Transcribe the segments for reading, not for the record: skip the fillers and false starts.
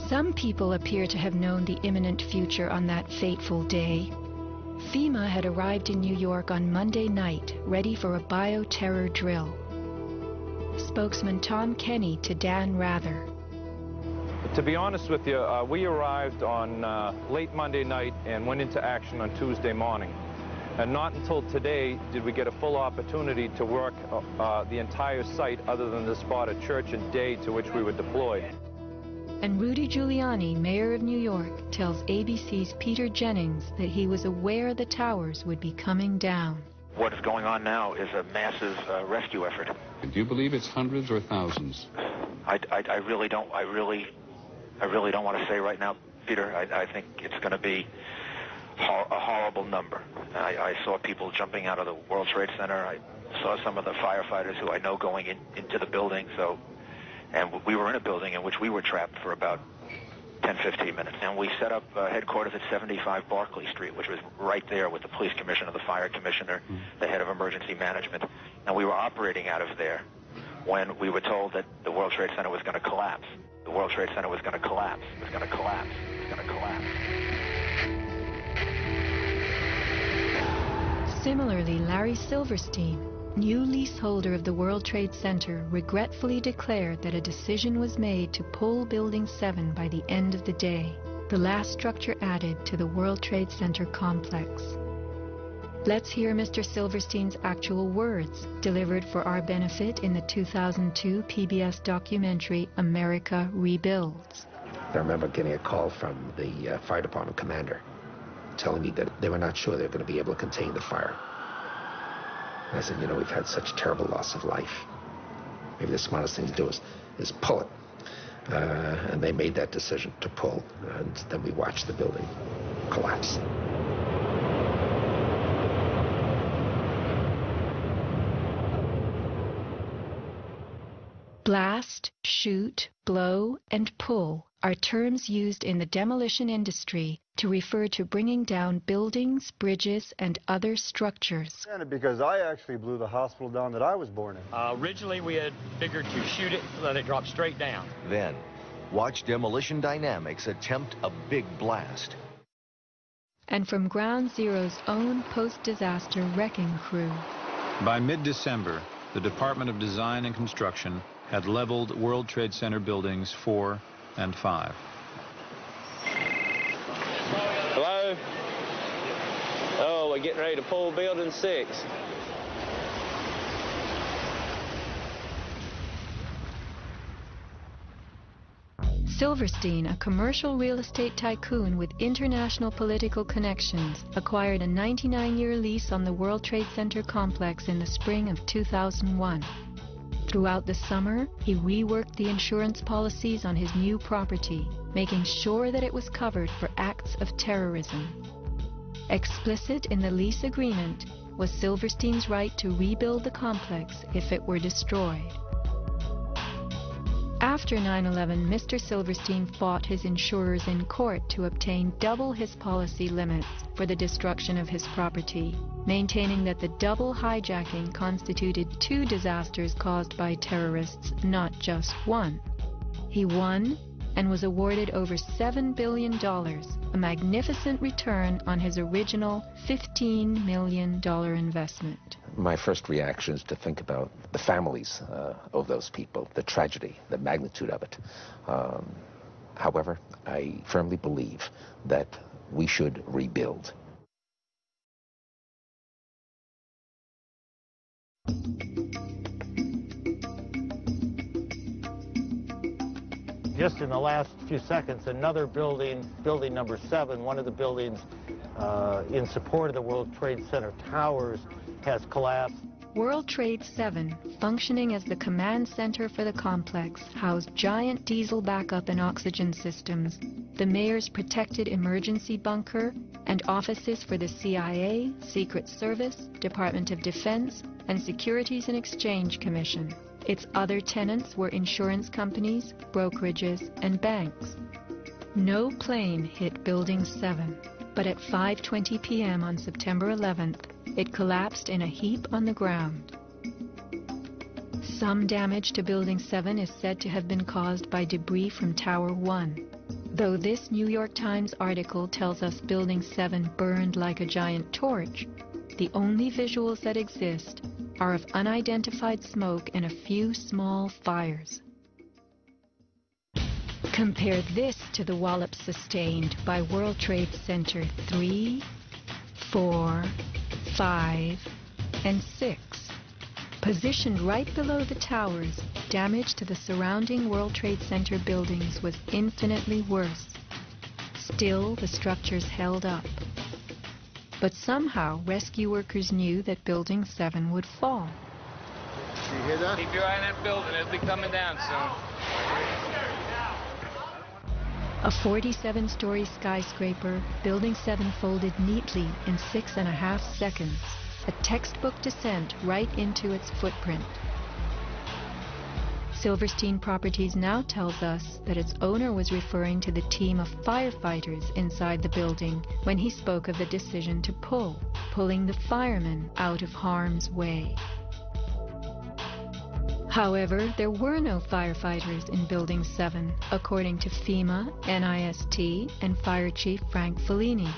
Some people appear to have known the imminent future on that fateful day. FEMA had arrived in New York on Monday night, ready for a bioterror drill. Spokesman Tom Kenny to Dan Rather. To be honest with you, we arrived on late Monday night and went into action on Tuesday morning. And not until today did we get a full opportunity to work the entire site other than the spot at Church and Day to which we were deployed. And Rudy Giuliani, mayor of New York, tells ABC's Peter Jennings that he was aware the towers would be coming down. What is going on now is a massive rescue effort. Do you believe it's hundreds or thousands? I really don't want to say right now, Peter. I think it's going to be a horrible number. I saw people jumping out of the World Trade Center. I saw some of the firefighters who I know going into the building. And we were in a building in which we were trapped for about 10-15 minutes. And we set up headquarters at 75 Barclay Street, which was right there with the police commissioner, the fire commissioner, the head of emergency management. And we were operating out of there when we were told that the World Trade Center was going to collapse. The World Trade Center was going to collapse. It was going to collapse. It was going to collapse. Similarly, Larry Silverstein, new leaseholder of the World Trade Center, regretfully declared that a decision was made to pull Building 7 by the end of the day, the last structure added to the World Trade Center complex. Let's hear Mr. Silverstein's actual words, delivered for our benefit in the 2002 PBS documentary America Rebuilds. I remember getting a call from the fire department commander telling me that they were not sure they were going to be able to contain the fire. And I said, we've had such terrible loss of life. Maybe the smartest thing to do is pull it. And they made that decision to pull, and then we watched the building collapse. Blast, shoot, blow, and pull are terms used in the demolition industry to refer to bringing down buildings, bridges, and other structures. Because I actually blew the hospital down that I was born in. Originally, we had figured to shoot it so that it dropped straight down. Then, watch Demolition Dynamics attempt a big blast. And from Ground Zero's own post-disaster wrecking crew. By mid-December, the Department of Design and Construction had leveled World Trade Center buildings 4 and 5. Hello? Oh, we're getting ready to pull building 6. Silverstein, a commercial real estate tycoon with international political connections, acquired a 99-year lease on the World Trade Center complex in the spring of 2001. Throughout the summer, he reworked the insurance policies on his new property, making sure that it was covered for acts of terrorism. Explicit in the lease agreement was Silverstein's right to rebuild the complex if it were destroyed. After 9/11, Mr. Silverstein fought his insurers in court to obtain double his policy limits for the destruction of his property, maintaining that the double hijacking constituted 2 disasters caused by terrorists, not just one. He won and was awarded over $7 billion, a magnificent return on his original $15 million investment. My first reaction is to think about the families of those people, the tragedy, the magnitude of it. However, I firmly believe that we should rebuild. Just in the last few seconds, another building number 7, one of the buildings in support of the World Trade Center towers, has collapsed. World Trade 7, functioning as the command center for the complex, housed giant diesel backup and oxygen systems, the mayor's protected emergency bunker, and offices for the CIA, Secret Service, Department of Defense, and Securities and Exchange Commission. Its other tenants were insurance companies, brokerages, and banks. No plane hit Building 7, but at 5:20 p.m. on September 11th, it collapsed in a heap on the ground. Some damage to Building 7 is said to have been caused by debris from Tower 1. Though this New York Times article tells us Building 7 burned like a giant torch, the only visuals that exist are of unidentified smoke and a few small fires. Compare this to the wallop sustained by World Trade Center 3, 4, 5, and 6. Positioned right below the towers, damage to the surrounding World Trade Center buildings was infinitely worse. Still, the structures held up. But somehow, rescue workers knew that Building 7 would fall. You hear that? Keep your eye on that building. It'll be coming down soon. A 47-story skyscraper, Building 7 folded neatly in 6.5 seconds. A textbook descent right into its footprint. Silverstein Properties now tells us that its owner was referring to the team of firefighters inside the building when he spoke of the decision to pulling the firemen out of harm's way. However, there were no firefighters in Building 7, according to FEMA, NIST, and Fire Chief Frank Fellini.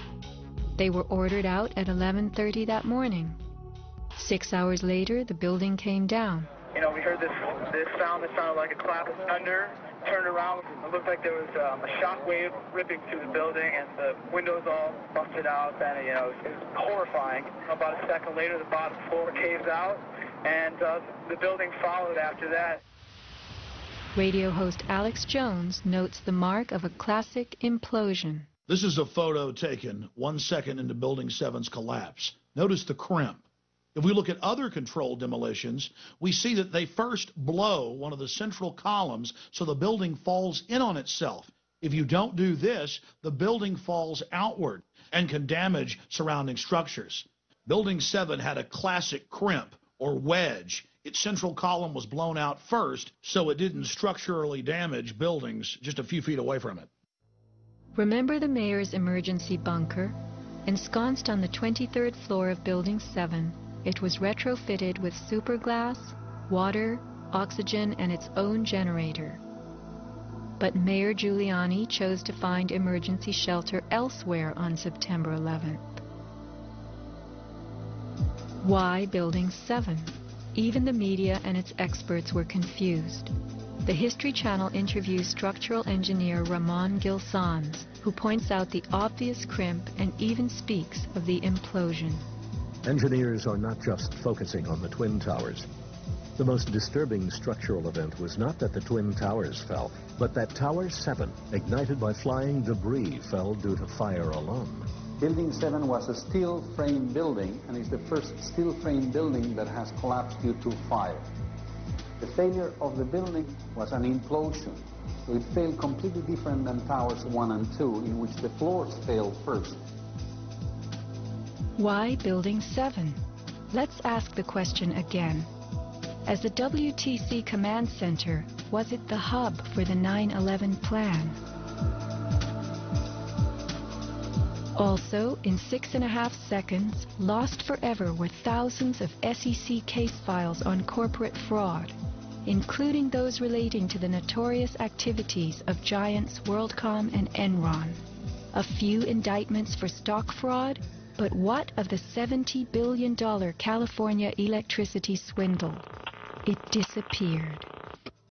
They were ordered out at 11:30 that morning. 6 hours later, the building came down. You know, we heard this sound that sounded like a clap of thunder. Turned around, it looked like there was a shock wave ripping through the building, and the windows all busted out. And you know, it was horrifying. About a second later, the bottom floor caves out, and the building followed after that. Radio host Alex Jones notes the mark of a classic implosion. This is a photo taken 1 second into Building 7's collapse. Notice the crimp. If we look at other controlled demolitions, we see that they first blow one of the central columns so the building falls in on itself. If you don't do this, the building falls outward and can damage surrounding structures. Building 7 had a classic crimp or wedge. Its central column was blown out first, so it didn't structurally damage buildings just a few feet away from it. Remember the mayor's emergency bunker? Ensconced on the 23rd floor of Building 7, it was retrofitted with superglass, water, oxygen, and its own generator. But Mayor Giuliani chose to find emergency shelter elsewhere on September 11th. Why Building 7? Even the media and its experts were confused. The History Channel interviews structural engineer Ramon Gilsans, who points out the obvious crimp and even speaks of the implosion. Engineers are not just focusing on the Twin Towers. The most disturbing structural event was not that the Twin Towers fell, but that Tower 7, ignited by flying debris, fell due to fire alone. Building 7 was a steel frame building, and is the first steel frame building that has collapsed due to fire. The failure of the building was an implosion, so it failed completely different than Towers 1 and 2, in which the floors failed first. Why Building 7? Let's ask the question again. As the WTC Command Center, was it the hub for the 9/11 plan? Also, in 6.5 seconds, lost forever were thousands of SEC case files on corporate fraud, including those relating to the notorious activities of giants WorldCom and Enron. A few indictments for stock fraud, but what of the $70 billion California electricity swindle? It disappeared.